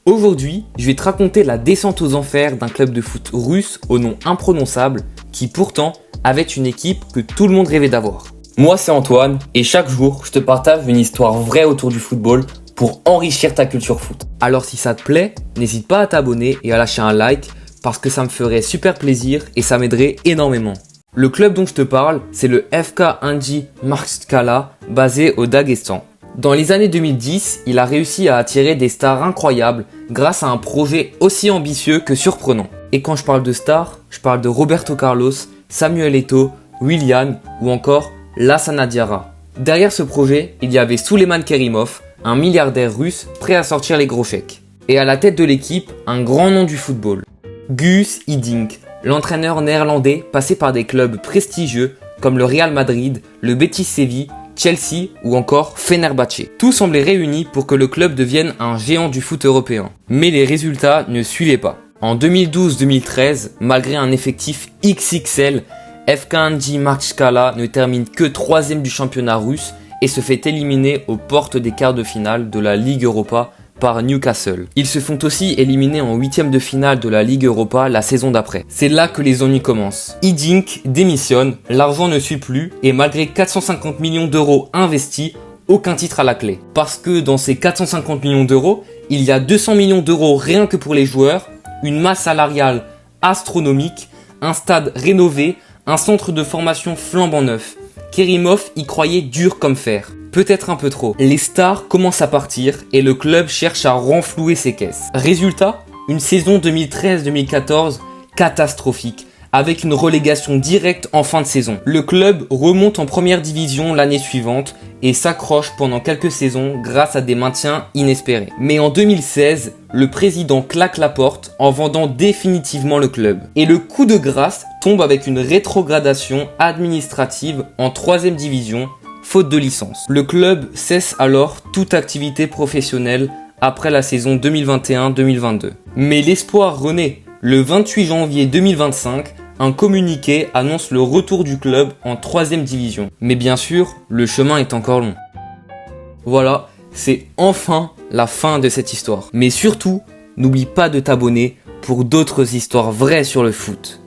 Aujourd'hui, je vais te raconter la descente aux enfers d'un club de foot russe au nom imprononçable qui pourtant avait une équipe que tout le monde rêvait d'avoir. Moi c'est Antoine et chaque jour je te partage une histoire vraie autour du football pour enrichir ta culture foot. Alors si ça te plaît, n'hésite pas à t'abonner et à lâcher un like parce que ça me ferait super plaisir et ça m'aiderait énormément. Le club dont je te parle, c'est le FK Anji Makhatchkala basé au Daghestan. Dans les années 2010, il a réussi à attirer des stars incroyables grâce à un projet aussi ambitieux que surprenant. Et quand je parle de stars, je parle de Roberto Carlos, Samuel Eto'o, Willian ou encore Lassana Diarra. Derrière ce projet, il y avait Souleiman Kerimov, un milliardaire russe prêt à sortir les gros chèques. Et à la tête de l'équipe, un grand nom du football, Guus Hiddink, l'entraîneur néerlandais passé par des clubs prestigieux comme le Real Madrid, le Betis Séville, Chelsea ou encore Fenerbahçe. Tout semblait réuni pour que le club devienne un géant du foot européen. Mais les résultats ne suivaient pas. En 2012-2013, malgré un effectif XXL, FK Anji Makhatchkala ne termine que 3e du championnat russe et se fait éliminer aux portes des quarts de finale de la Ligue Europa par Newcastle. Ils se font aussi éliminer en 8e de finale de la Ligue Europa la saison d'après. C'est là que les ennuis commencent. Hiddink démissionne, l'argent ne suit plus et malgré 450 millions d'euros investis, aucun titre à la clé. Parce que dans ces 450 millions d'euros, il y a 200 millions d'euros rien que pour les joueurs, une masse salariale astronomique, un stade rénové, un centre de formation flambant neuf. Kerimov y croyait dur comme fer. Peut-être un peu trop. Les stars commencent à partir et le club cherche à renflouer ses caisses. Résultat, une saison 2013-2014 catastrophique, avec une relégation directe en fin de saison. Le club remonte en première division l'année suivante et s'accroche pendant quelques saisons grâce à des maintiens inespérés. Mais en 2016, le président claque la porte en vendant définitivement le club. Et le coup de grâce tombe avec une rétrogradation administrative en 3e division, faute de licence. Le club cesse alors toute activité professionnelle après la saison 2021-2022. Mais l'espoir renaît. Le 28 janvier 2025, un communiqué annonce le retour du club en 3e division. Mais bien sûr, le chemin est encore long. Voilà, c'est enfin la fin de cette histoire. Mais surtout, n'oublie pas de t'abonner pour d'autres histoires vraies sur le foot.